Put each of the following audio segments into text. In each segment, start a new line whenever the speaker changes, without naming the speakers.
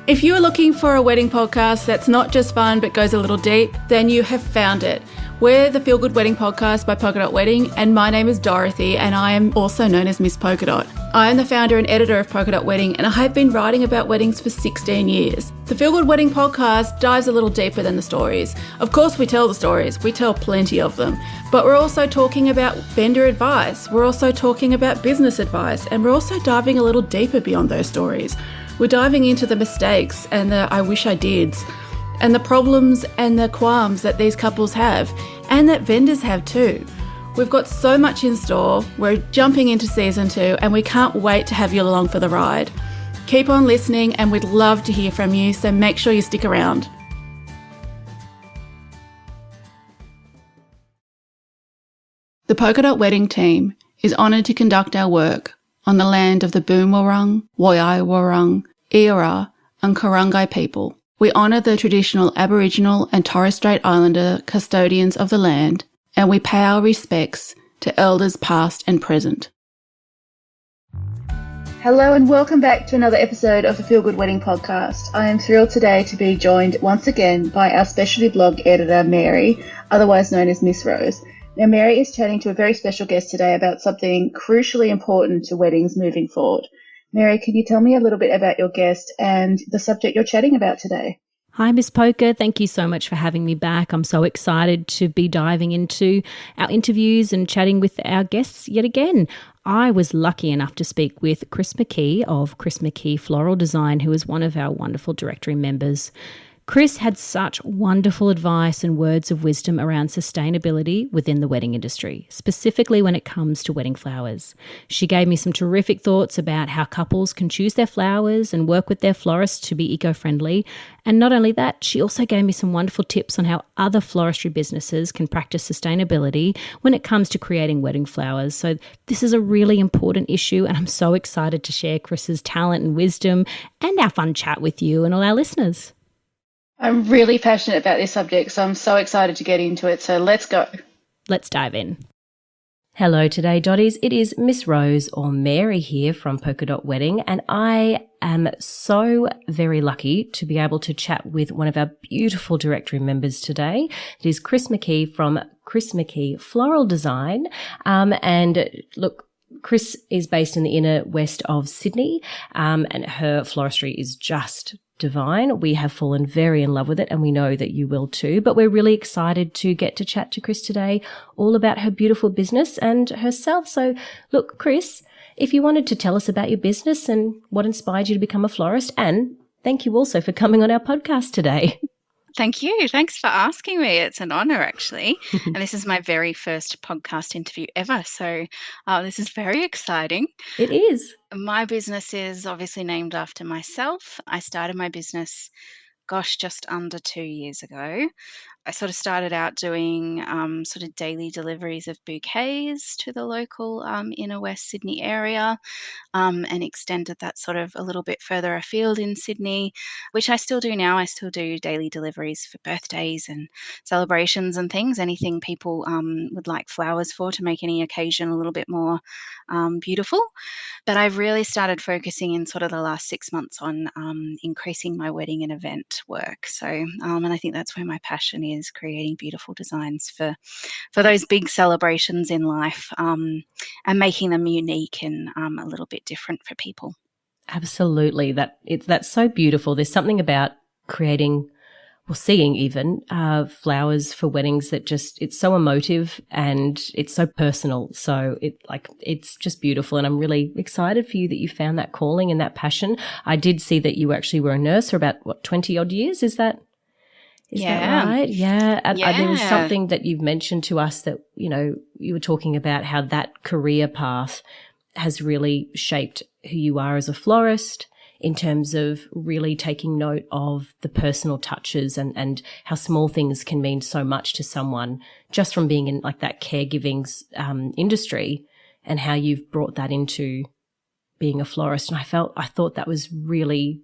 If you are looking for a wedding podcast that's not just fun but goes a little deep, then you have found it. We're the Feel Good Wedding Podcast by Polka Dot Wedding, and my name is Dorothy, and I am also known as Miss Polka Dot. I am the founder and editor of Polka Dot Wedding, and I have been writing about weddings for 16 years. The Feel Good Wedding Podcast dives a little deeper than the stories. Of course, we tell the stories. We tell plenty of them. But we're also talking about vendor advice. We're also talking about business advice, and we're also diving a little deeper beyond those stories. We're diving into the mistakes and the I wish I dids, and the problems and the qualms that these couples have, and that vendors have too. We've got so much in store. We're jumping into season 2, and we can't wait to have you along for the ride. Keep on listening, and we'd love to hear from you, so make sure you stick around. The Polka Dot Wedding team is honoured to conduct our work on the land of the Boonwurrung, Woiwurrung, Eora and Kurungay people. We honour the traditional Aboriginal and Torres Strait Islander custodians of the land, and we pay our respects to elders past and present. Hello and welcome back to another episode of the Feel Good Wedding Podcast. I am thrilled today to be joined once again by our specialty blog editor, Mary, otherwise known as Miss Rose. Now, Mary is chatting to a very special guest today about something crucially important to weddings moving forward. Mary, can you tell me a little bit about your guest and the subject you're chatting about today?
Hi, Miss Polka. Thank you so much for having me back. I'm so excited to be diving into our interviews and chatting with our guests yet again. I was lucky enough to speak with Kris McKee of Kris McKee Floral Design, who is one of our wonderful directory members. Kris had such wonderful advice and words of wisdom around sustainability within the wedding industry, specifically when it comes to wedding flowers. She gave me some terrific thoughts about how couples can choose their flowers and work with their florist to be eco-friendly. And not only that, she also gave me some wonderful tips on how other floristry businesses can practice sustainability when it comes to creating wedding flowers. So this is a really important issue, and I'm so excited to share Kris's talent and wisdom and our fun chat with you and all our listeners.
I'm really passionate about this subject, so I'm so excited to get into it. So let's go.
Let's dive in. Hello today, Dotties. It is Miss Rose or Mary here from Polka Dot Wedding, and I am so very lucky to be able to chat with one of our beautiful directory members today. It is Kris McKee from Kris McKee Floral Design. And look, Kris is based in the inner west of Sydney, and her floristry is just divine. We have fallen very in love with it, and we know that you will too. But we're really excited to get to chat to Kris today all about her beautiful business and herself. So look, Kris, if you wanted to tell us about your business and what inspired you to become a florist, and thank you also for coming on our podcast today.
Thank you. Thanks for asking me. It's an honor, actually. And this is my very first podcast interview ever. So this is very exciting.
It is.
My business is obviously named after myself. I started my business, just under 2 years ago. I sort of started out doing sort of daily deliveries of bouquets to the local inner West Sydney area, and extended that sort of a little bit further afield in Sydney, which I still do now. I still do daily deliveries for birthdays and celebrations and things, anything people would like flowers for to make any occasion a little bit more beautiful. But I've really started focusing in sort of the last 6 months on increasing my wedding and event work. So, and I think that's where my passion is, creating beautiful designs for those big celebrations in life, and making them unique and a little bit different for people.
Absolutely. That's so beautiful. There's something about creating or seeing even flowers for weddings that it's so emotive and it's so personal. So it's just beautiful, and I'm really excited for you that you found that calling and that passion. I did see that you actually were a nurse for about 20 odd years. Is that right? Yeah. There was something that you've mentioned to us that, you were talking about how that career path has really shaped who you are as a florist, in terms of really taking note of the personal touches and how small things can mean so much to someone just from being in like that caregiving industry, and how you've brought that into being a florist. And I thought that was really,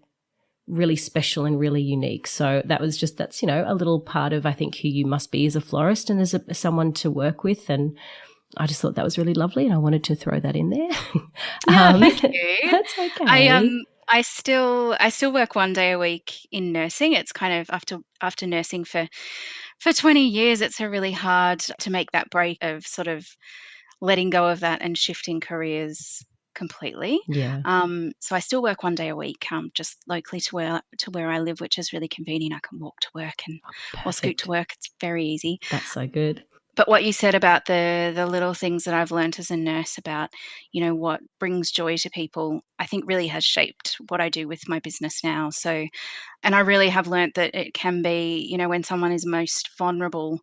really special and really unique. So that's a little part of, I think, who you must be as a florist and as someone to work with. And I just thought that was really lovely, and I wanted to throw that in there.
Thank you.
That's okay.
I still work 1 day a week in nursing. It's kind of after nursing for 20 years, it's a really hard to make that break of sort of letting go of that and shifting careers completely.
Yeah.
So I still work 1 day a week, just locally to where I live, which is really convenient. I can walk to work and or scoot to
Perfect.
work. It's very easy.
That's so good.
But what you said about the little things that I've learnt as a nurse about, what brings joy to people, I think really has shaped what I do with my business now. So, and I really have learnt that it can be, when someone is most vulnerable,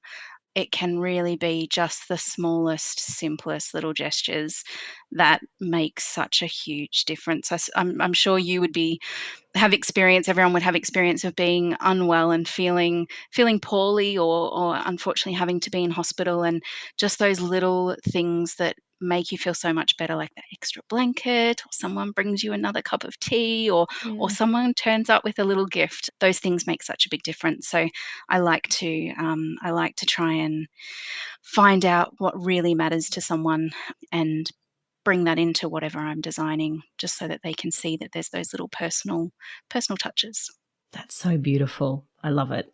it can really be just the smallest, simplest little gestures that make such a huge difference. I'm sure you would everyone would have experience of being unwell and feeling poorly, or unfortunately having to be in hospital, and just those little things that make you feel so much better, like that extra blanket, or someone brings you another cup of tea, or
Yeah.
someone turns up with a little gift. Those things make such a big difference. So I like to try and find out what really matters to someone, and bring that into whatever I'm designing, just so that they can see that there's those little personal touches.
That's so beautiful. I love it.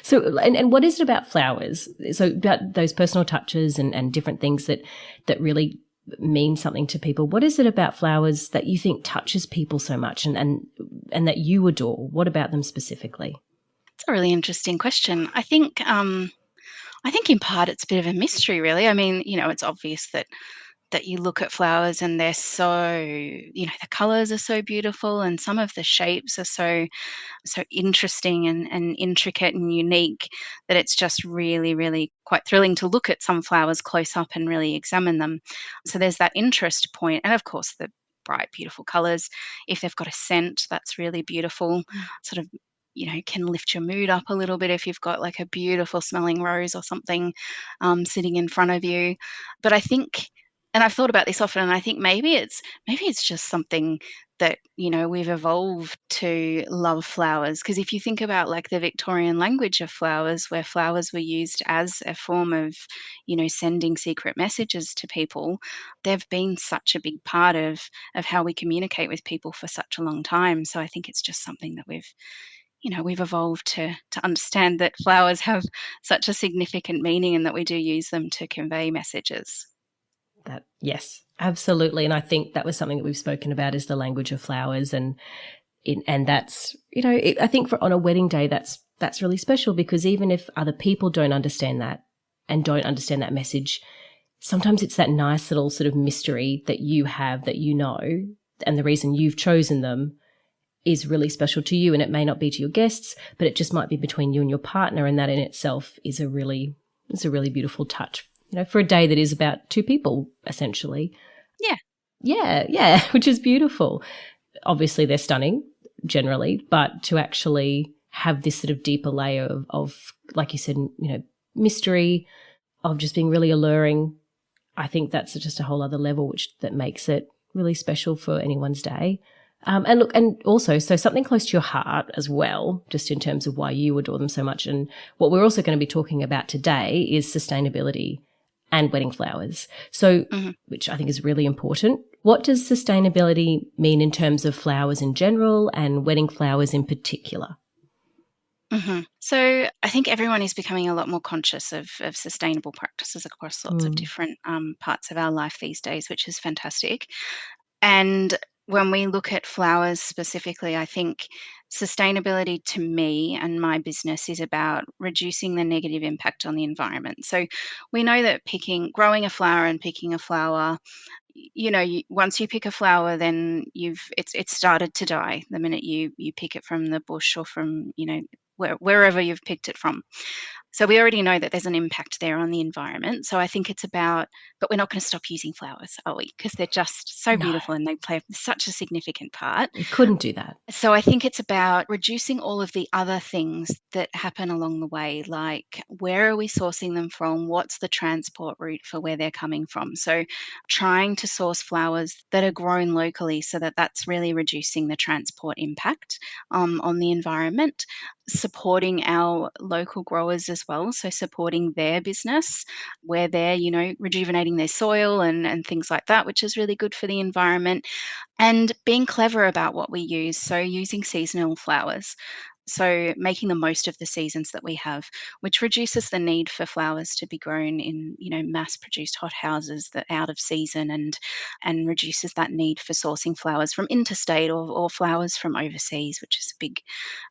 So, and what is it about flowers? So about those personal touches and different things that really mean something to people. What is it about flowers that you think touches people so much and that you adore? What about them specifically?
It's a really interesting question. I think in part it's a bit of a mystery, really. I mean, it's obvious that you look at flowers and they're so, the colors are so beautiful, and some of the shapes are so interesting and intricate and unique, that it's just really, really quite thrilling to look at some flowers close up and really examine them. So there's that interest point, and of course the bright, beautiful colors. If they've got a scent, that's really beautiful. Sort of, can lift your mood up a little bit if you've got like a beautiful smelling rose or something sitting in front of you. But I think, and I've thought about this often, and I think maybe it's just something that we've evolved to love flowers. Because if you think about like the Victorian language of flowers, where flowers were used as a form of sending secret messages to people, they've been such a big part of how we communicate with people for such a long time. So I think it's just something that we've evolved to understand that flowers have such a significant meaning, and that we do use them to convey messages.
That yes, absolutely. And I think that was something that we've spoken about is the language of flowers, and that's I think for on a wedding day that's really special, because even if other people don't understand that and don't understand that message, sometimes it's that nice little sort of mystery that you have, that and the reason you've chosen them is really special to you, and it may not be to your guests, but it just might be between you and your partner, and that in itself is a really beautiful touch. For a day that is about two people, essentially.
Yeah.
Yeah, which is beautiful. Obviously, they're stunning generally, but to actually have this sort of deeper layer of like you said, mystery, of just being really alluring, I think that's just a whole other level that makes it really special for anyone's day. And look, and also, so something close to your heart as well, just in terms of why you adore them so much. And what we're also going to be talking about today is sustainability and wedding flowers. So, which I think is really important. What does sustainability mean in terms of flowers in general and wedding flowers in particular?
So I think everyone is becoming a lot more conscious of sustainable practices across lots of different parts of our life these days, which is fantastic. And when we look at flowers specifically, I think sustainability to me and my business is about reducing the negative impact on the environment. So we know that growing a flower and picking a flower, once you pick a flower, then it's started to die the minute you pick it from the bush, or from wherever you've picked it from. So we already know that there's an impact there on the environment. So I think it's about, but we're not going to stop using flowers, are we? Because they're just so
No,
beautiful and they play such a significant part.
we couldn't do that.
So I think it's about reducing all of the other things that happen along the way, like where are we sourcing them from? What's the transport route for where they're coming from? So trying to source flowers that are grown locally, so that that's really reducing the transport impact on the environment. Supporting our local growers as as well. So supporting their business where they're, rejuvenating their soil and things like that, which is really good for the environment. And being clever about what we use. So using seasonal flowers. So making the most of the seasons that we have, which reduces the need for flowers to be grown in, mass-produced hothouses that are out of season, and reduces that need for sourcing flowers from interstate or flowers from overseas, which is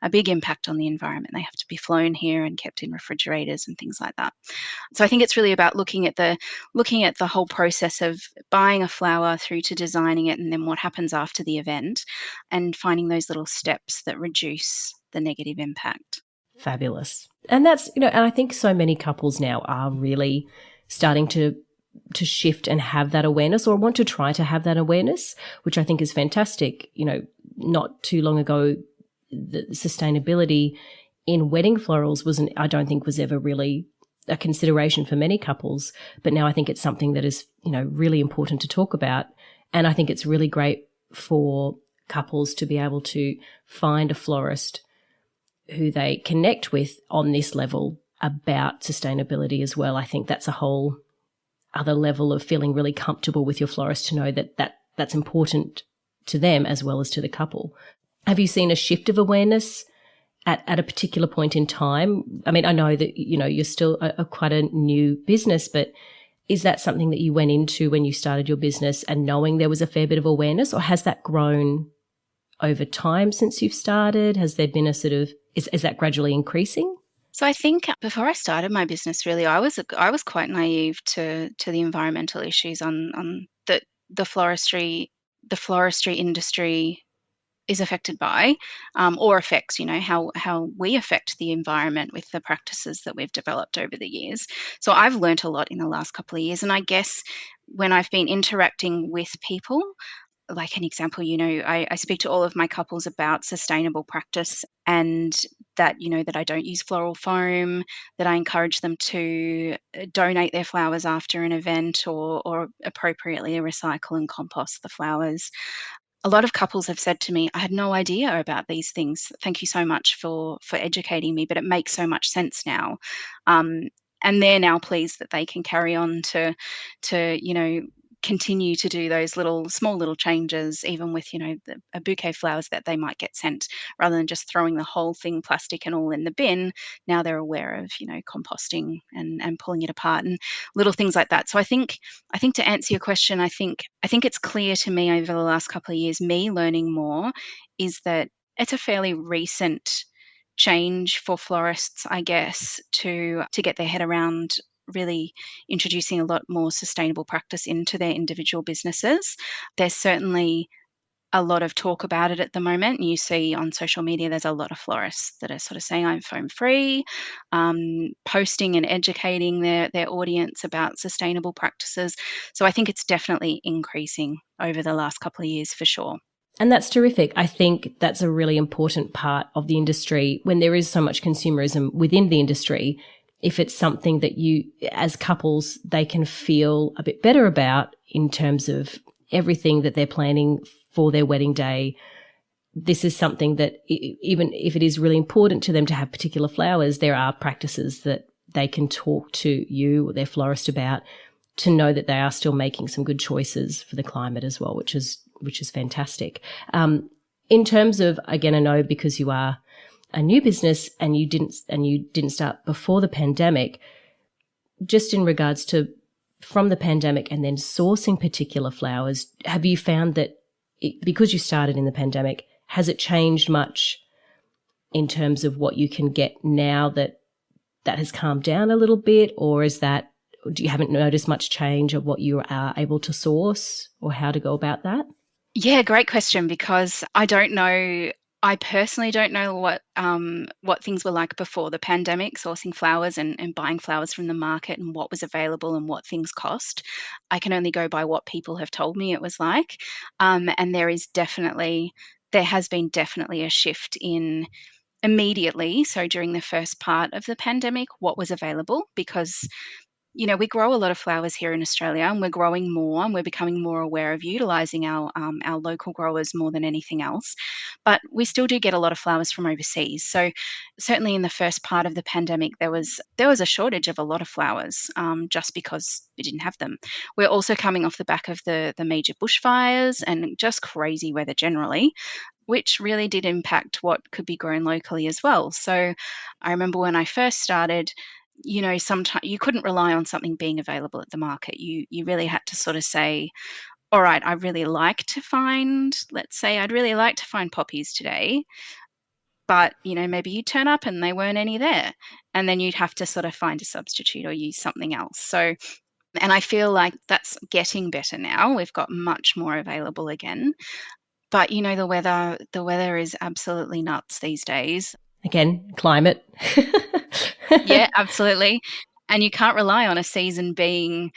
a big impact on the environment. They have to be flown here and kept in refrigerators and things like that. So I think it's really about looking at the whole process of buying a flower through to designing it, and then what happens after the event, and finding those little steps that reduce the negative impact.
Fabulous. And that's, and I think so many couples now are really starting to shift and have that awareness, or want to try to have that awareness, which I think is fantastic. Not too long ago, the sustainability in wedding florals I don't think was ever really a consideration for many couples, but now I think it's something that is, really important to talk about. And I think it's really great for couples to be able to find a florist who they connect with on this level about sustainability as well. I think that's a whole other level of feeling really comfortable with your florist, to know that that's important to them as well as to the couple. Have you seen a shift of awareness at a particular point in time? I mean, I know that, you're still quite a new business, but is that something that you went into when you started your business and knowing there was a fair bit of awareness, or has that grown over time since you've started? Has there been a sort of, is that gradually increasing?
So I think before I started my business, really, I was quite naive to the environmental issues on the floristry industry is affected by, or affects, how we affect the environment with the practices that we've developed over the years. So I've learnt a lot in the last couple of years, and I guess when I've been interacting with people, like an example, I speak to all of my couples about sustainable practice, and that, that I don't use floral foam, that I encourage them to donate their flowers after an event, or appropriately recycle and compost the flowers. A lot of couples have said to me, "I had no idea about these things. Thank you so much for educating me, but it makes so much sense now." Um, and they're now pleased that they can carry on to continue to do those small little changes, even with a bouquet of flowers that they might get sent, rather than just throwing the whole thing, plastic and all, in the bin. Now they're aware of composting and pulling it apart and little things like that. So I think to answer your question, I think it's clear to me over the last couple of years, me learning more, is that it's a fairly recent change for florists, I guess, to get their head around really introducing a lot more sustainable practice into their individual businesses. There's certainly a lot of talk about it at the moment. You see on social media, there's a lot of florists that are sort of saying, "I'm foam free," posting and educating their audience about sustainable practices. So I think it's definitely increasing over the last couple of years for sure.
And that's terrific. I think that's a really important part of the industry when there is so much consumerism within the industry. If it's something that you, as couples, they can feel a bit better about in terms of everything that they're planning for their wedding day. This is something that, even if it is really important to them to have particular flowers, there are practices that they can talk to you or their florist about, to know that they are still making some good choices for the climate as well, which is fantastic. In terms of, again, I know because you are a new business and you didn't start before the pandemic, just in regards to from the pandemic and then sourcing particular flowers, have you found that because you started in the pandemic, has it changed much in terms of what you can get now that has calmed down a little bit, or do you haven't noticed much change of what you are able to source or how to go about that?
Yeah, great question, because I don't know. I personally don't know what things were like before the pandemic, sourcing flowers and buying flowers from the market, and what was available and what things cost. I can only go by what people have told me it was like. And there has been definitely a shift in immediately. So during the first part of the pandemic, what was available, because we grow a lot of flowers here in Australia, and we're growing more, and we're becoming more aware of utilising our local growers more than anything else. But we still do get a lot of flowers from overseas. So certainly in the first part of the pandemic, there was a shortage of a lot of flowers, just because we didn't have them. We're also coming off the back of the major bushfires and just crazy weather generally, which really did impact what could be grown locally as well. So I remember when I first started, sometimes you couldn't rely on something being available at the market. You really had to sort of say, all right, let's say I'd really like to find poppies today, but maybe you turn up and they weren't any there. And then you'd have to sort of find a substitute or use something else. So, and I feel like that's getting better now. We've got much more available again. But the weather is absolutely nuts these days.
Again, climate.
Yeah, absolutely. And you can't rely on a season being,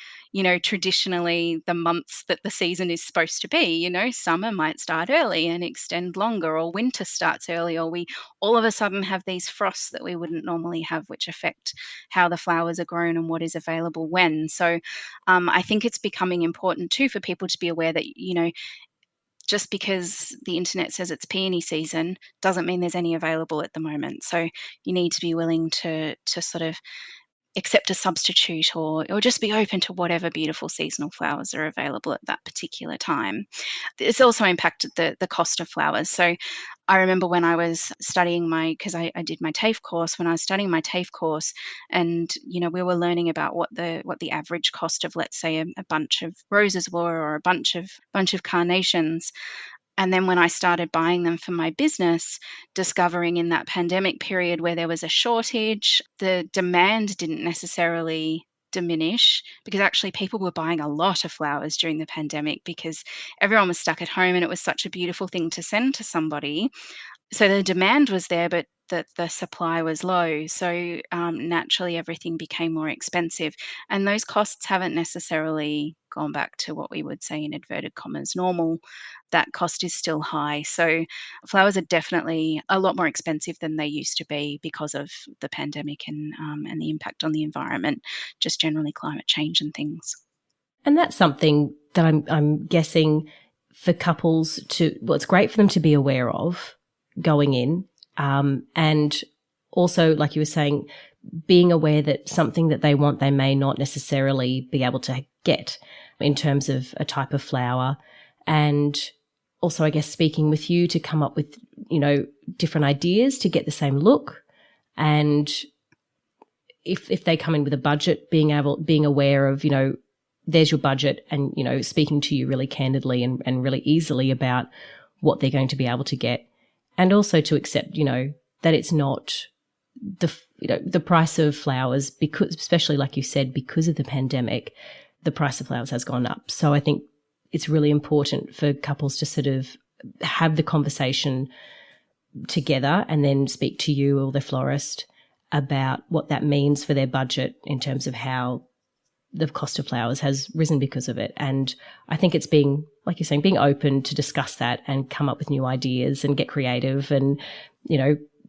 traditionally the months that the season is supposed to be. Summer might start early and extend longer, or winter starts early, or we all of a sudden have these frosts that we wouldn't normally have, which affect how the flowers are grown and what is available when. So I think it's becoming important too for people to be aware that, just because the internet says it's peony season doesn't mean there's any available at the moment. So you need to be willing to sort of accept a substitute, or just be open to whatever beautiful seasonal flowers are available at that particular time. It's also impacted the cost of flowers. So I remember when I was studying because I did my TAFE course, when I was studying my TAFE course, and we were learning about what the average cost of, let's say, a bunch of roses were, or a bunch of carnations. And then when I started buying them for my business, discovering in that pandemic period where there was a shortage, the demand didn't necessarily diminish, because actually people were buying a lot of flowers during the pandemic because everyone was stuck at home and it was such a beautiful thing to send to somebody. So the demand was there, but the supply was low. So naturally, everything became more expensive, and those costs haven't necessarily gone back to what we would say in inverted commas normal. That cost is still high. So flowers are definitely a lot more expensive than they used to be because of the pandemic and the impact on the environment, just generally climate change and things.
And that's something that I'm guessing for couples it's great for them to be aware of going in. And also, like you were saying, being aware that something that they want, they may not necessarily be able to get in terms of a type of flower. And also, I guess, speaking with you to come up with, different ideas to get the same look. And if they come in with a budget, being aware of, there's your budget, and, speaking to you really candidly and really easily about what they're going to be able to get. And also to accept, that it's not the price of flowers, because, especially like you said, because of the pandemic, the price of flowers has gone up. So I think it's really important for couples to sort of have the conversation together and then speak to you or the florist about what that means for their budget in terms of how the cost of flowers has risen because of it. And I think it's being, like you're saying, being open to discuss that and come up with new ideas and get creative. And,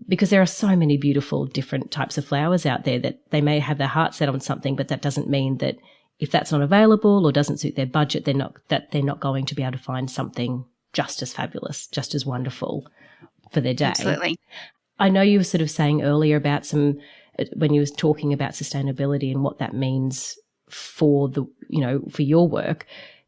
because there are so many beautiful different types of flowers out there that they may have their heart set on something, but that doesn't mean that if that's not available or doesn't suit their budget, they're not going to be able to find something just as fabulous, just as wonderful for their day.
Absolutely.
I know you were sort of saying earlier about when you was talking about sustainability and what that means for for your work.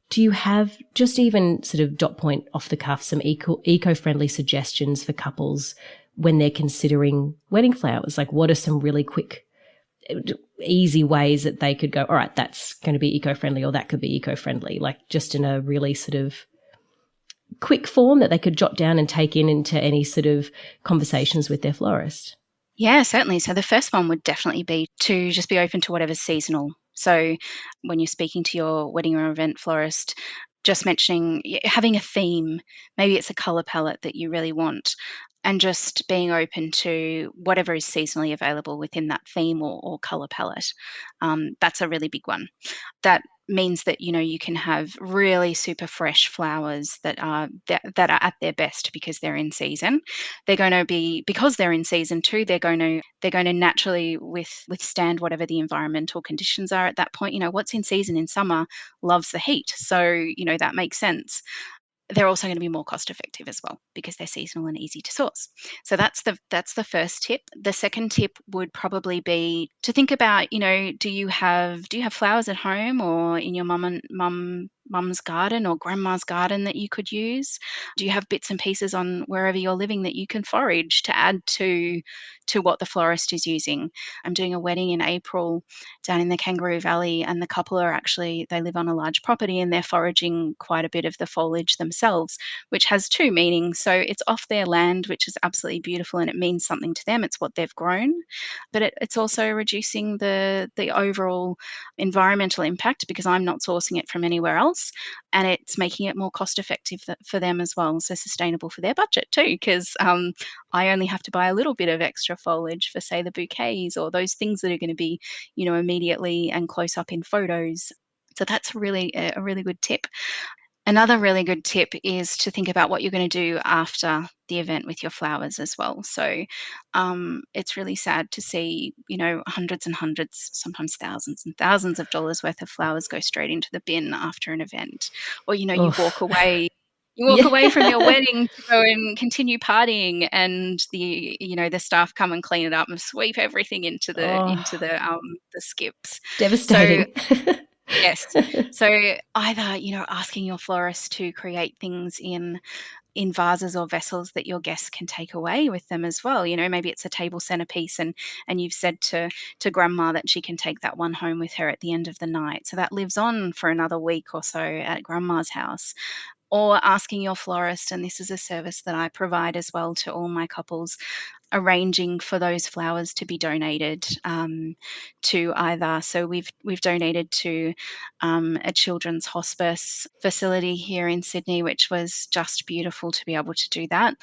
Do you have just even sort of dot point off the cuff some eco-friendly suggestions for couples when they're considering wedding flowers? Like, what are some really quick, easy ways that they could go, all right, that's going to be eco-friendly, or that could be eco-friendly, like just in a really sort of quick form that they could jot down and take into any sort of conversations with their florist?
Yeah, certainly. So the first one would definitely be to just be open to whatever's seasonal. So when you're speaking to your wedding or event florist, just mentioning having a theme. Maybe it's a color palette that you really want, and just being open to whatever is seasonally available within that theme or color palette. That's a really big one. That means that, you can have really super fresh flowers that are at their best because they're in season. They're going to be, because they're in season too, they're going to naturally withstand whatever the environmental conditions are at that point. What's in season in summer loves the heat. So, that makes sense. They're also going to be more cost effective as well because they're seasonal and easy to source. So that's the first tip. The second tip would probably be to think about, do you have flowers at home or in your mum's garden or grandma's garden that you could use? Do you have bits and pieces on wherever you're living that you can forage to add to what the florist is using? I'm doing a wedding in April down in the Kangaroo Valley, and the couple they live on a large property and they're foraging quite a bit of the foliage themselves, which has two meanings. So it's off their land, which is absolutely beautiful, and it means something to them. It's what they've grown, but it's also reducing the overall environmental impact because I'm not sourcing it from anywhere else, and it's making it more cost effective for them as well. So sustainable for their budget too, because I only have to buy a little bit of extra foliage for, say, the bouquets or those things that are going to be, immediately and close up in photos. So that's really a really good tip. Another really good tip is to think about what you're going to do after the event with your flowers as well. So it's really sad to see, hundreds and hundreds, sometimes thousands and thousands of dollars worth of flowers go straight into the bin after an event. Or, you walk
Oof.
away. You walk
Yeah.
away from your wedding to go and continue partying, and the staff come and clean it up and sweep everything into the
Oh,
the skips. So
devastating.
yes. So either, asking your florist to create things in vases or vessels that your guests can take away with them as well. Maybe it's a table centerpiece, and you've said to grandma that she can take that one home with her at the end of the night. So that lives on for another week or so at grandma's house. Or asking your florist, and this is a service that I provide as well to all my couples, arranging for those flowers to be donated to either. So we've donated to a children's hospice facility here in Sydney, which was just beautiful to be able to do that.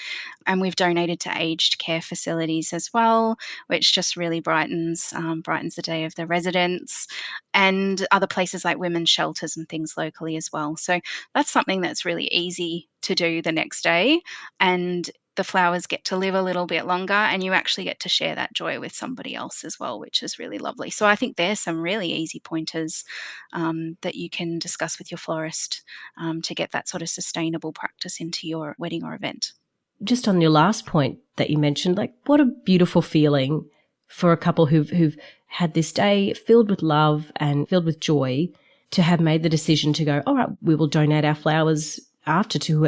And we've donated to aged care facilities as well, which just really brightens the day of the residents, and other places like women's shelters and things locally as well. So that's something that's really easy to do the next day, and the flowers get to live a little bit longer, and you actually get to share that joy with somebody else as well, which is really lovely. So I think there's some really easy pointers that you can discuss with your florist to get that sort of sustainable practice into your wedding or event.
Just on your last point that you mentioned, like what a beautiful feeling for a couple who've had this day filled with love and filled with joy to have made the decision to go, all right, we will donate our flowers after to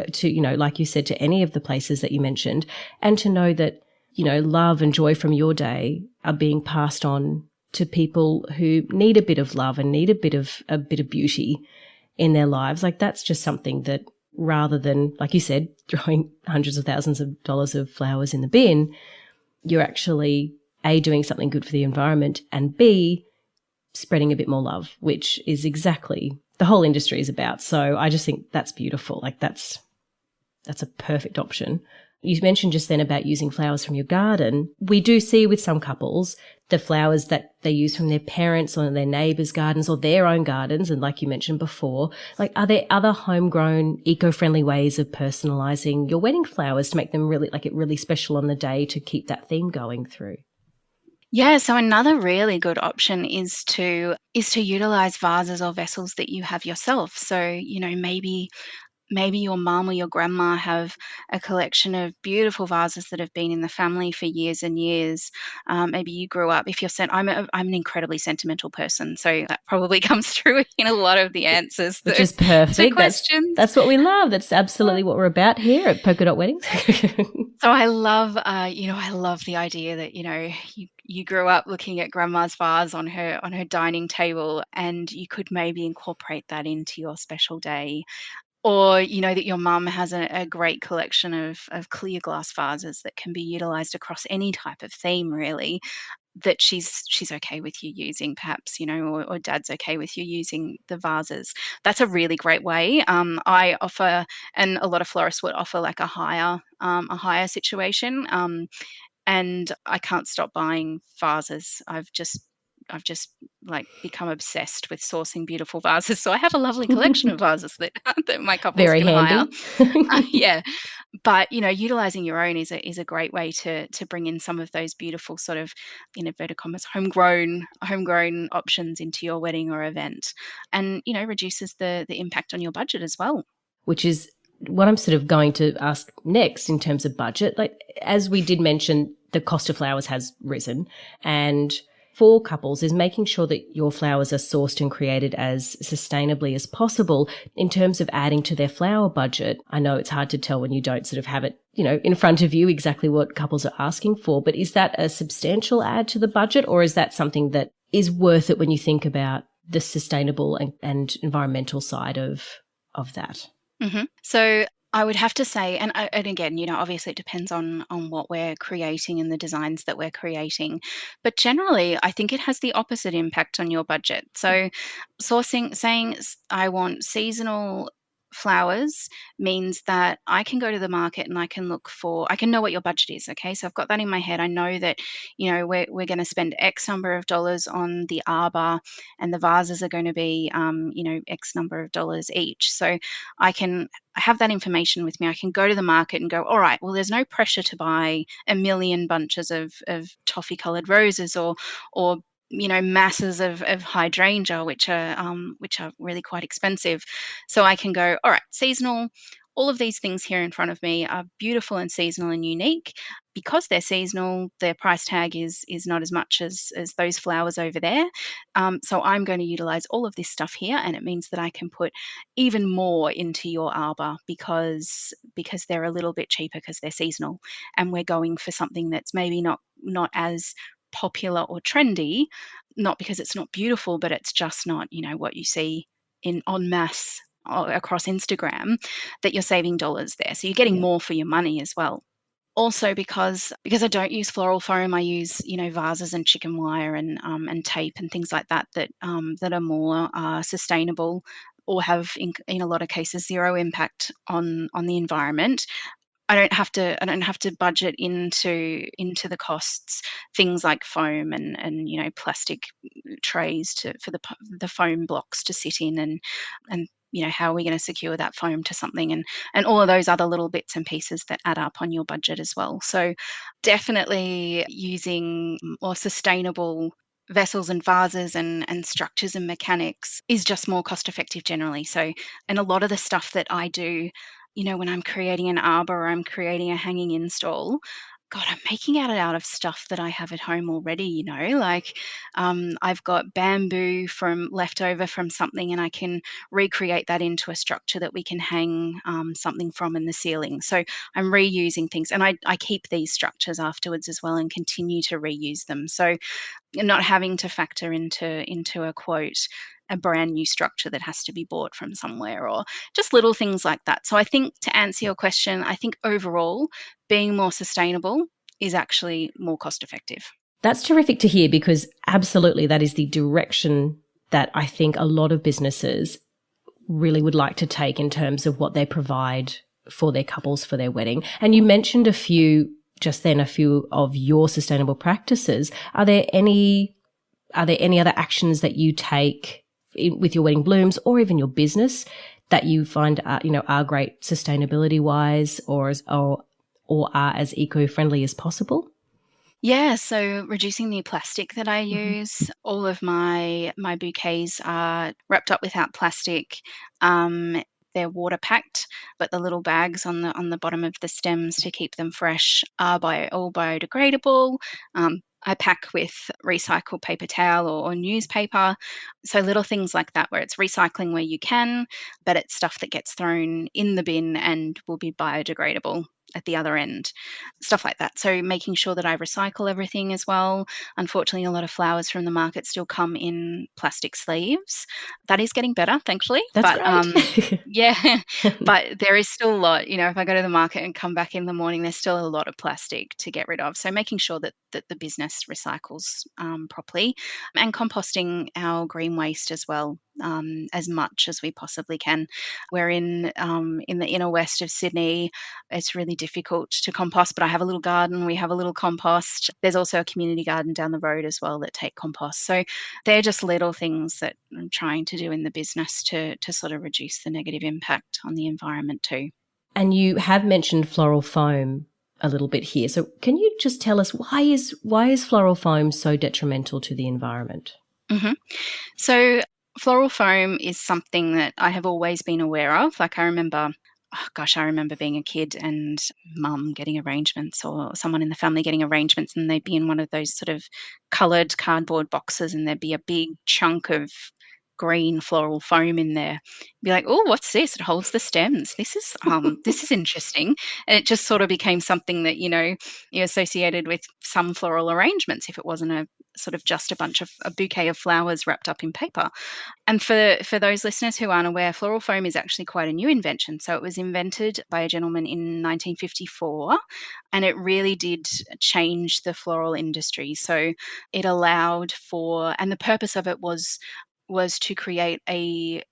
like you said, to any of the places that you mentioned, and to know that, love and joy from your day are being passed on to people who need a bit of love and need a bit of beauty in their lives. Like that's just something that, rather than, like you said, throwing hundreds of thousands of dollars of flowers in the bin, you're actually A, doing something good for the environment, and B, spreading a bit more love, which is exactly the whole industry is about. So I just think that's beautiful. Like that's a perfect option. You mentioned just then about using flowers from your garden. We do see with some couples the flowers that they use from their parents or their neighbours' gardens or their own gardens. And like you mentioned before, like are there other homegrown eco-friendly ways of personalising your wedding flowers to make them really special on the day to keep that theme going through?
Yeah, so another really good option is to utilize vases or vessels that you have yourself. So, maybe your mum or your grandma have a collection of beautiful vases that have been in the family for years and years. Maybe you grew up. If you're I'm an incredibly sentimental person, so that probably comes through in a lot of the answers
Which is
to
perfect.
questions.
That's what we love. That's absolutely what we're about here at Polka Dot Weddings.
So I love, I love the idea that you grew up looking at grandma's vase on her dining table, and you could maybe incorporate that into your special day. Or, that your mum has a great collection of clear glass vases that can be utilized across any type of theme, really, that she's okay with you using, perhaps, or dad's okay with you using the vases. That's a really great way. I offer, and a lot of florists would offer, like a hire situation. And I can't stop buying vases. I've just I've just like become obsessed with sourcing beautiful vases. So I have a lovely collection of vases that that my couples
Very
can hire.
handy.
Yeah, but utilizing your own is a great way to bring in some of those beautiful sort of, in inverted commas, homegrown options into your wedding or event, and reduces the impact on your budget as well.
Which is what I'm sort of going to ask next in terms of budget. Like, as we did mention, the cost of flowers has risen, and for couples is making sure that your flowers are sourced and created as sustainably as possible in terms of adding to their flower budget. I know it's hard to tell when you don't sort of have it, in front of you exactly what couples are asking for, but is that a substantial add to the budget, or is that something that is worth it when you think about the sustainable and environmental side of that?
Mm-hmm. So I would have to say, and again, obviously it depends on what we're creating and the designs that we're creating, but generally, I think it has the opposite impact on your budget. So, saying I want seasonal flowers means that I can go to the market and I can know what your budget is. Okay, so I've got that in my head. I know that we're going to spend X number of dollars on the arbor, and the vases are going to be X number of dollars each. So I have that information with me. I can go to the market and go, all right, well, there's no pressure to buy a million bunches of toffee colored roses or masses of hydrangea, which are really quite expensive. So I can go, all right, seasonal. All of these things here in front of me are beautiful and seasonal and unique. Because they're seasonal, their price tag is not as much as those flowers over there. So I'm going to utilize all of this stuff here, and it means that I can put even more into your arbor because they're a little bit cheaper because they're seasonal, and we're going for something that's maybe not as popular or trendy, not because it's not beautiful, but it's just not what you see in en masse across Instagram, that you're saving dollars there. So you're getting
Yeah.
more for your money as well. Also, because I don't use floral foam, I use vases and chicken wire and tape and things like that that are more sustainable, or have in a lot of cases zero impact on the environment. I don't have to budget into the costs, things like foam and plastic trays for the foam blocks to sit in, and how are we going to secure that foam to something, and all of those other little bits and pieces that add up on your budget as well. So definitely using more sustainable vessels and vases and structures and mechanics is just more cost effective generally. So, and a lot of the stuff that I do, when I'm creating an arbor or I'm creating a hanging install, God, I'm making it out of stuff that I have at home already, like I've got bamboo from leftover from something, and I can recreate that into a structure that we can hang something from in the ceiling. So I'm reusing things, and I keep these structures afterwards as well and continue to reuse them. So you're not having to factor into a quote a brand new structure that has to be bought from somewhere, or just little things like that. So I think, to answer your question, I think overall being more sustainable is actually more cost effective.
That's terrific to hear, because absolutely that is the direction that I think a lot of businesses really would like to take in terms of what they provide for their couples for their wedding. And you mentioned a few of your sustainable practices. Are there any other actions that you take with your wedding blooms, or even your business, that you find are great sustainability wise, or are as eco-friendly as possible?
Yeah, so reducing the plastic that I use. All of my bouquets are wrapped up without plastic. They're water packed, but the little bags on the bottom of the stems to keep them fresh are all biodegradable. I pack with recycled paper towel or newspaper. So little things like that, where it's recycling where you can, but it's stuff that gets thrown in the bin and will be biodegradable at the other end, stuff like that. So making sure that I recycle everything as well. Unfortunately, a lot of flowers from the market still come in plastic sleeves. That is getting better, thankfully.
That's
But
great.
yeah, but there is still a lot. If I go to the market and come back in the morning, there's still a lot of plastic to get rid of. So making sure that the business recycles properly, and composting our green waste as well, as much as we possibly can. We're in the inner west of Sydney. It's really difficult to compost, but I have a little garden. We have a little compost. There's also a community garden down the road as well that take compost. So they're just little things that I'm trying to do in the business to sort of reduce the negative impact on the environment too.
And you have mentioned floral foam a little bit here. So can you just tell us why is floral foam so detrimental to the environment?
Mm-hmm. So floral foam is something that I have always been aware of. Like I remember being a kid and mum getting arrangements or someone in the family getting arrangements, and they'd be in one of those sort of coloured cardboard boxes, and there'd be a big chunk of green floral foam in there. Be like, oh, what's this? It holds the stems. This is interesting. And it just sort of became something that, you associated with some floral arrangements if it wasn't a sort of just a bouquet of flowers wrapped up in paper. And for those listeners who aren't aware, floral foam is actually quite a new invention. So it was invented by a gentleman in 1954, and it really did change the floral industry. So it allowed for, and the purpose of it was to create a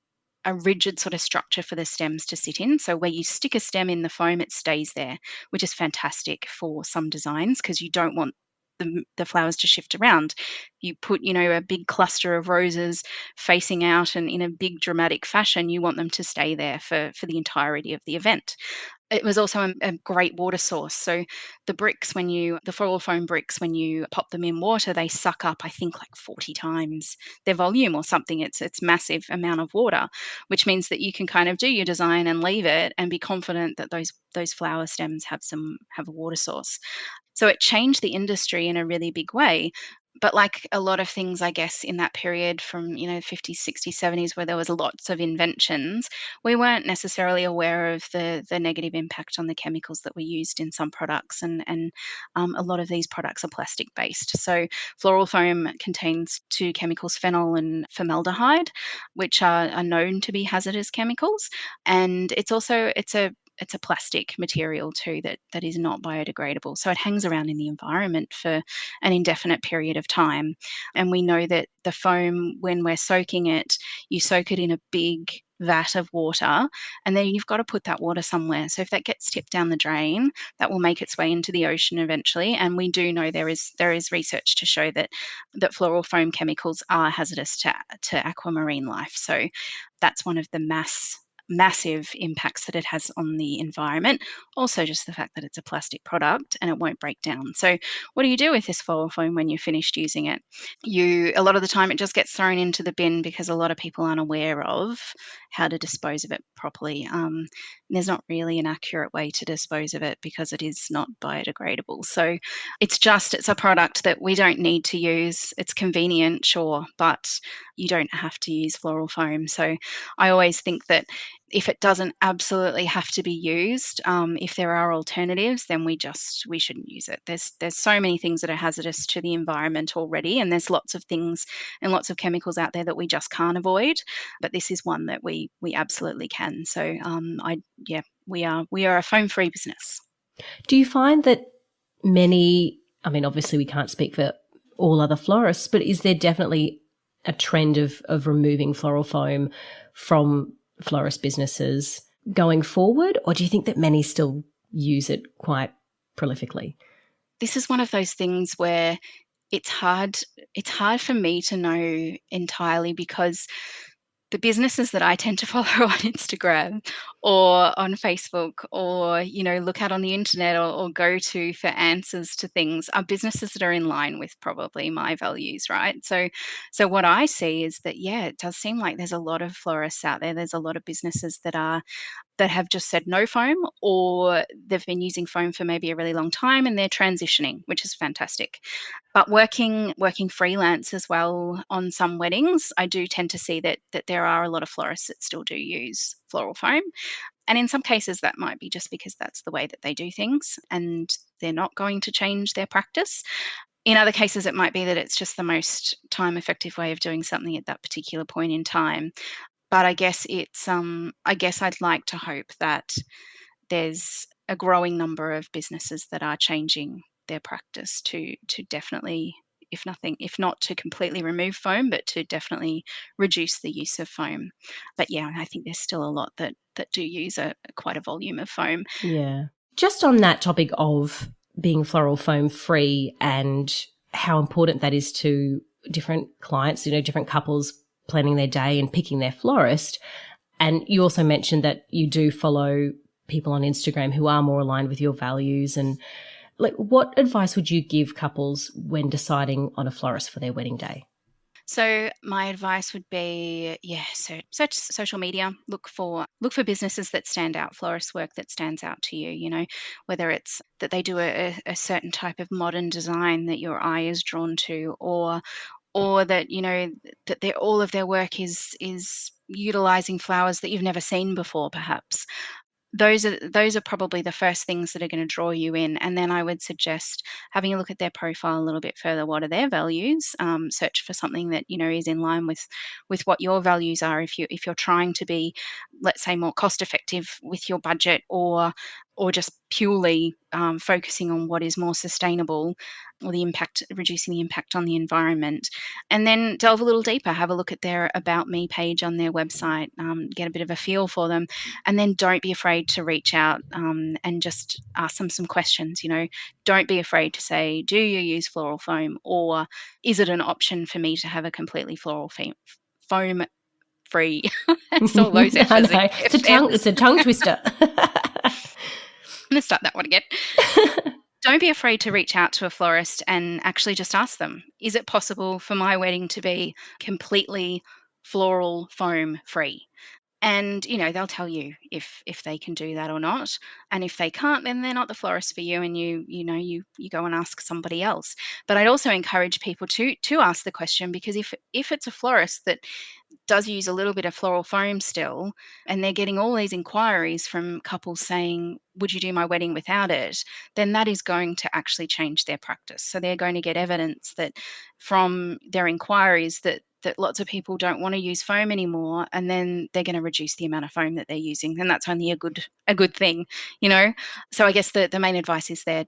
rigid sort of structure for the stems to sit in. So where you stick a stem in the foam, it stays there, which is fantastic for some designs because you don't want the flowers to shift around. You put, a big cluster of roses facing out and in a big dramatic fashion, you want them to stay there for the entirety of the event. It was also a great water source. So the floral foam bricks, when you pop them in water, they suck up, I think, like 40 times their volume or something. It's massive amount of water, which means that you can kind of do your design and leave it and be confident that those flower stems have a water source. So it changed the industry in a really big way. But like a lot of things, I guess, in that period from, 50s, 60s, 70s, where there was lots of inventions, we weren't necessarily aware of the negative impact on the chemicals that were used in some products. And a lot of these products are plastic based. So floral foam contains two chemicals, phenol and formaldehyde, which are known to be hazardous chemicals. And it's a plastic material too that is not biodegradable. So it hangs around in the environment for an indefinite period of time. And we know that the foam, when we're soaking it, you soak it in a big vat of water, and then you've got to put that water somewhere. So if that gets tipped down the drain, that will make its way into the ocean eventually. And we do know there is research to show that floral foam chemicals are hazardous to aquamarine life. So that's one of the massive impacts that it has on the environment. Also, just the fact that it's a plastic product and it won't break down. So what do you do with this floral foam when you're finished using it? A lot of the time it just gets thrown into the bin because a lot of people aren't aware of how to dispose of it properly. There's not really an accurate way to dispose of it because it is not biodegradable. So it's a product that we don't need to use. It's convenient, sure, but you don't have to use floral foam. So I always think that if it doesn't absolutely have to be used, if there are alternatives, then we shouldn't use it. There's so many things that are hazardous to the environment already, and there's lots of things and lots of chemicals out there that we just can't avoid. But this is one that we absolutely can. So we are a foam-free business.
Do you find that obviously we can't speak for all other florists, but is there definitely a trend of removing floral foam from florist businesses going forward, or do you think that many still use it quite prolifically?
This is one of those things where it's hard for me to know entirely, because the businesses that I tend to follow on Instagram or on Facebook or, look at on the internet or go to for answers to things are businesses that are in line with probably my values, right? So what I see is that, yeah, it does seem like there's a lot of florists out there. There's a lot of businesses that have just said no foam, or they've been using foam for maybe a really long time and they're transitioning, which is fantastic. But working freelance as well on some weddings, I do tend to see that there are a lot of florists that still do use floral foam. And in some cases that might be just because that's the way that they do things and they're not going to change their practice. In other cases, it might be that it's just the most time effective way of doing something at that particular point in time. But I guess I'd like to hope that there's a growing number of businesses that are changing their practice to definitely, if not to completely remove foam, but to definitely reduce the use of foam. But yeah, I think there's still a lot that do use quite a volume of foam.
Yeah. Just on that topic of being floral foam free and how important that is to different clients, different couples planning their day and picking their florist. And you also mentioned that you do follow people on Instagram who are more aligned with your values. And what advice would you give couples when deciding on a florist for their wedding day?
So my advice would be, so search social media, look for businesses that stand out, florist work that stands out to you, whether it's that they do a certain type of modern design that your eye is drawn to, or that, that all of their work is utilizing flowers that you've never seen before, perhaps. Those are probably the first things that are going to draw you in, and then I would suggest having a look at their profile a little bit further. What are their values? Search for something that is in line with what your values are. If you're trying to be, let's say, more cost effective with your budget, or just purely focusing on what is more sustainable, or reducing the impact on the environment. And then delve a little deeper, have a look at their About Me page on their website, get a bit of a feel for them, and then don't be afraid to reach out and just ask them some questions. Don't be afraid to say, do you use floral foam, or is it an option for me to have a completely floral foam free? It's all those
I
F's.
know. It's a tongue twister.
I'm going to start that one again. Don't be afraid to reach out to a florist and actually just ask them, is it possible for my wedding to be completely floral foam free? And they'll tell you if they can do that or not. And if they can't, then they're not the florist for you, and you go and ask somebody else. But I'd also encourage people to ask the question, because if it's a florist that does use a little bit of floral foam still, and they're getting all these inquiries from couples saying, would you do my wedding without it? Then that is going to actually change their practice. So they're going to get evidence that from their inquiries that lots of people don't want to use foam anymore, and then they're going to reduce the amount of foam that they're using. And that's only a good thing. So I guess the main advice is there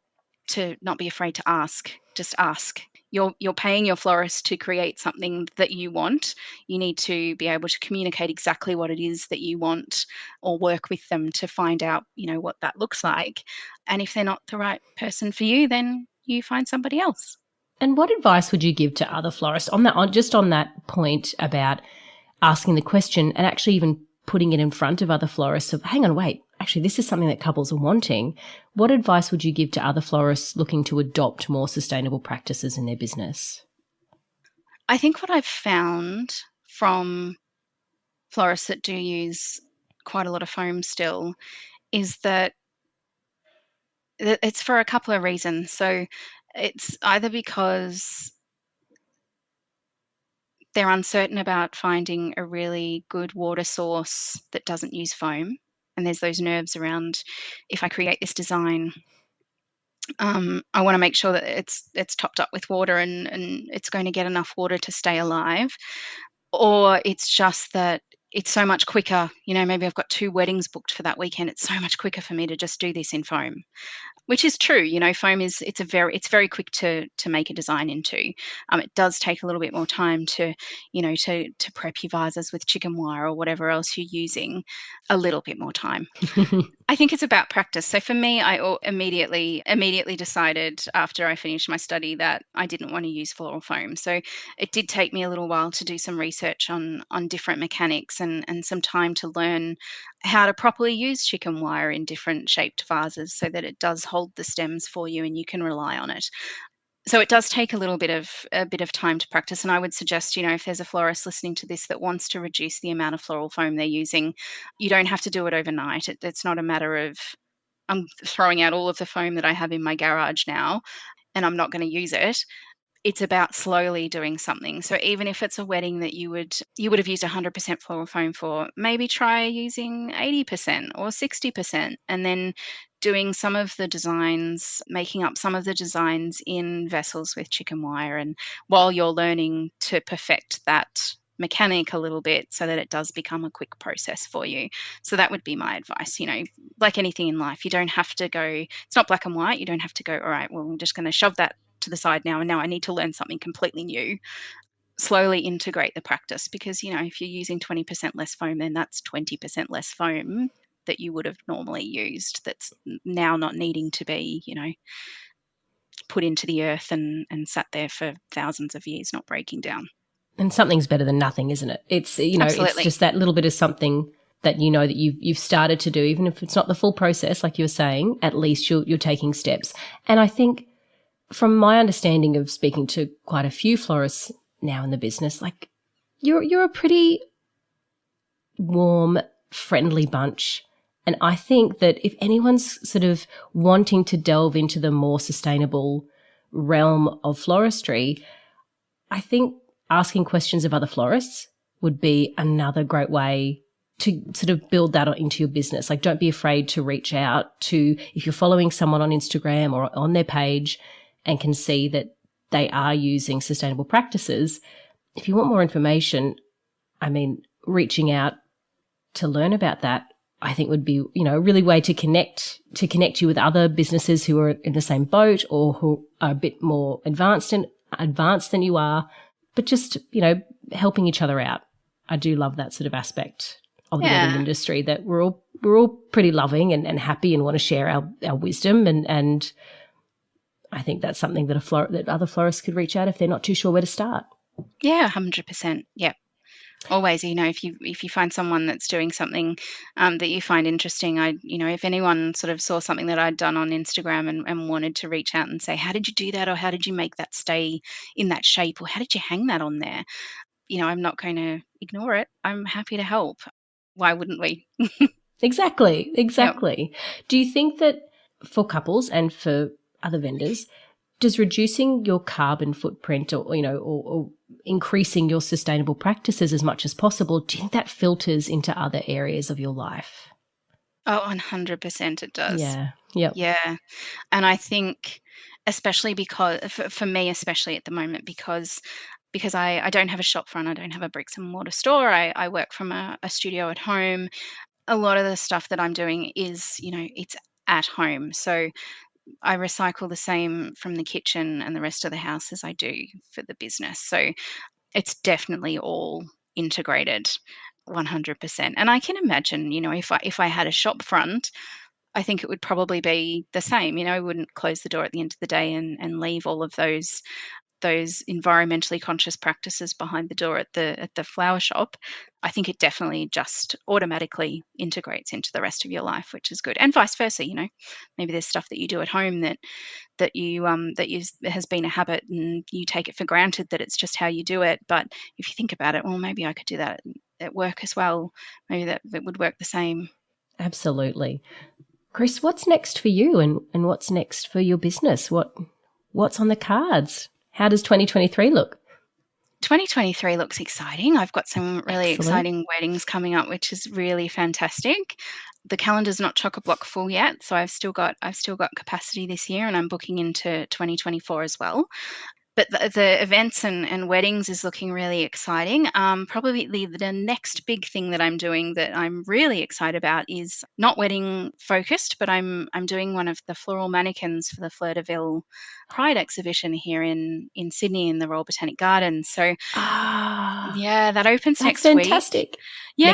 to not be afraid to ask. Just ask. You're paying your florist to create something that you want. You need to be able to communicate exactly what it is that you want, or work with them to find out, what that looks like. And if they're not the right person for you, then you find somebody else.
And what advice would you give to other florists on that point about asking the question and actually even putting it in front of other florists of, hang on, wait, actually this is something that couples are wanting. What advice would you give to other florists looking to adopt more sustainable practices in their business?
I think what I've found from florists that do use quite a lot of foam still is that it's for a couple of reasons. So it's either because they're uncertain about finding a really good water source that doesn't use foam. And there's those nerves around, if I create this design, I want to make sure that it's topped up with water, and it's going to get enough water to stay alive. Or it's just that it's so much quicker. Maybe I've got 2 weddings booked for that weekend. It's so much quicker for me to just do this in foam. Which is true, foam it's very quick to make a design into. It does take a little bit more time to prep your vases with chicken wire or whatever else you're using, a little bit more time. I think it's about practice. So for me, I immediately decided after I finished my study that I didn't want to use floral foam. So it did take me a little while to do some research on different mechanics, and some time to learn how to properly use chicken wire in different shaped vases so that it does hold the stems for you and you can rely on it. So it does take a bit of time to practice, and I would suggest, if there's a florist listening to this that wants to reduce the amount of floral foam they're using, you don't have to do it overnight. It's not a matter of, I'm throwing out all of the foam that I have in my garage now and I'm not going to use it. It's about slowly doing something. So even if it's a wedding that you would have used 100% floral foam for, maybe try using 80% or 60%, and then doing some of the designs, making up some of the designs in vessels with chicken wire, and while you're learning to perfect that mechanic a little bit so that it does become a quick process for you. So that would be my advice. Like anything in life, you don't have to go, it's not black and white. You don't have to go, all right, well, I'm just going to shove that to the side now, and now I need to learn something completely new. Slowly integrate the practice, because if you're using 20% less foam, then that's 20% less foam that you would have normally used that's now not needing to be, put into the earth and sat there for thousands of years, not breaking down.
And something's better than nothing, isn't it? It's, it's just that little bit of something that that you've started to do, even if it's not the full process, like you were saying, at least you're taking steps. And I think from my understanding of speaking to quite a few florists now in the business, like you're a pretty warm, friendly bunch. And I think that if anyone's sort of wanting to delve into the more sustainable realm of floristry, I think asking questions of other florists would be another great way to sort of build that into your business. Like, don't be afraid to reach out to, if you're following someone on Instagram or on their page and can see that they are using sustainable practices, if you want more information, I mean, reaching out to learn about that, I think would be, a really way to connect you with other businesses who are in the same boat or who are a bit more advanced than you are, but just, helping each other out. I do love that sort of aspect of the wedding industry, that we're all pretty loving and happy and want to share our wisdom. And I think that's something that other florists could reach out if they're not too sure where to start.
Yeah, 100%. Yeah. Always, if you find someone that's doing something that you find interesting, if anyone sort of saw something that I'd done on Instagram and wanted to reach out and say, how did you do that? Or how did you make that stay in that shape? Or how did you hang that on there? I'm not going to ignore it. I'm happy to help. Why wouldn't we?
Exactly.
Yep.
Do you think that for couples and for other vendors, does reducing your carbon footprint or increasing your sustainable practices as much as possible, do you think that filters into other areas of your life?
Oh, 100% it does.
Yeah. Yep.
Yeah. And I think especially because, for me, especially at the moment, because I don't have a shop front, I don't have a bricks and mortar store, I work from a studio at home. A lot of the stuff that I'm doing is, it's at home. So I recycle the same from the kitchen and the rest of the house as I do for the business. So it's definitely all integrated 100%. And I can imagine, if I had a shop front, I think it would probably be the same. I wouldn't close the door at the end of the day and leave all of those environmentally conscious practices behind the door at the flower shop. I think it definitely just automatically integrates into the rest of your life, which is good. And vice versa, maybe there's stuff that you do at home that has been a habit and you take it for granted that it's just how you do it. But if you think about it, well, maybe I could do that at work as well. Maybe that would work the same.
Absolutely. Kris, what's next for you and what's next for your business? What's on the cards? How does 2023 look?
2023 looks exciting. I've got some really
Excellent.
exciting weddings coming up, which is really fantastic. The calendar's not chock-a-block full yet, so I've still got capacity this year, and I'm booking into 2024 as well. But the events and weddings is looking really exciting. Probably the next big thing that I'm doing that I'm really excited about is not wedding focused, but I'm doing one of the floral mannequins for the Fleur de Ville Pride exhibition here in Sydney in the Royal Botanic Gardens. So yeah, that opens
That's
next week.
fantastic.
Yeah,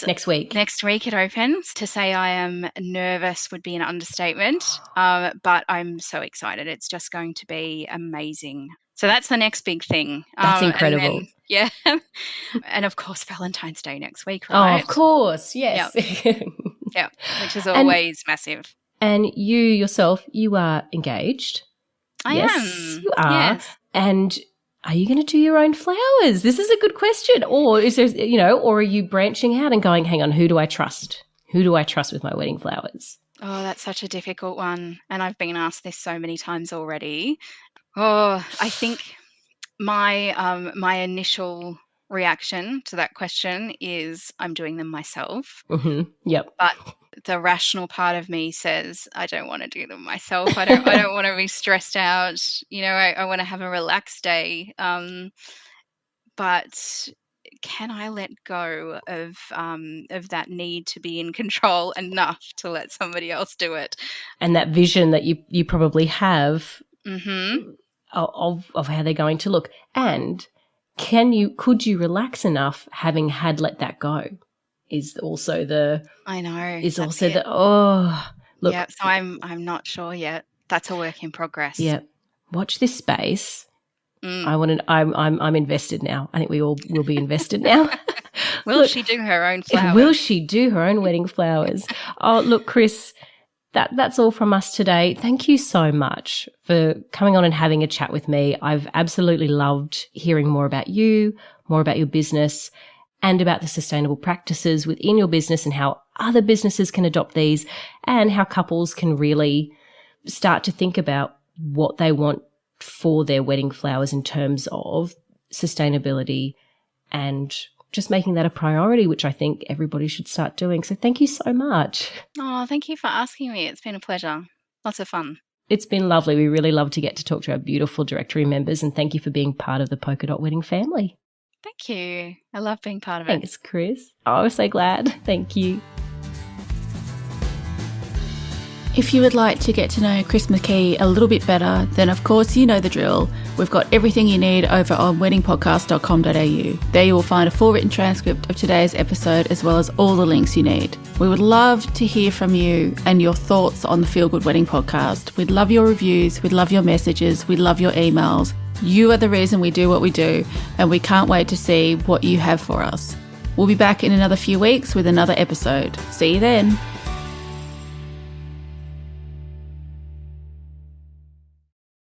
next week.
Next week it opens. To say I am nervous would be an understatement, but I'm so excited. It's just going to be amazing. So that's the next big thing.
That's incredible.
And then, yeah. And of course, Valentine's Day next week, right?
Oh, of course. Yes.
Yep. Which is always massive.
And you yourself, you are engaged.
I am.
You are.
Yes.
And are you going to do your own flowers? This is a good question. Or is there, or are you branching out and going, hang on, who do I trust? Who do I trust with my wedding flowers?
Oh, that's such a difficult one. And I've been asked this so many times already. Oh, I think my initial reaction to that question is I'm doing them myself.
Mm-hmm. Yep.
But the rational part of me says I don't want to do them myself. I don't want to be stressed out. I want to have a relaxed day. But can I let go of that need to be in control enough to let somebody else do it?
And that vision that you probably have.
Mm-hmm.
Of how they're going to look. And could you relax enough having had let that go? is also the
I know.
is
that's
also
it.
look.
Yeah, so I'm not sure yet. That's a work in progress.
Yeah. Watch this space.
Mm.
I'm invested now. I think we all will be invested now.
Will
Look,
she do her own flowers?
will she do her own wedding flowers? Oh, look, Kris, that's all from us today. Thank you so much for coming on and having a chat with me. I've absolutely loved hearing more about you, more about your business, and about the sustainable practices within your business and how other businesses can adopt these, and how couples can really start to think about what they want for their wedding flowers in terms of sustainability and just making that a priority, which I think everybody should start doing. So thank you so much.
Oh, thank you for asking me. It's been a pleasure. Lots of fun.
It's been lovely. We really love to get to talk to our beautiful directory members, and thank you for being part of the Polka Dot Wedding family.
Thank you. I love being part of it.
Thanks, Kris. Oh, I'm so glad. Thank you.
If you would like to get to know Kris McKee a little bit better, then of course you know the drill. We've got everything you need over on weddingpodcast.com.au. There you will find a full written transcript of today's episode, as well as all the links you need. We would love to hear from you and your thoughts on the Feel Good Wedding podcast. We'd love your reviews, we'd love your messages, we'd love your emails. You are the reason we do what we do, and we can't wait to see what you have for us. We'll be back in another few weeks with another episode. See you then.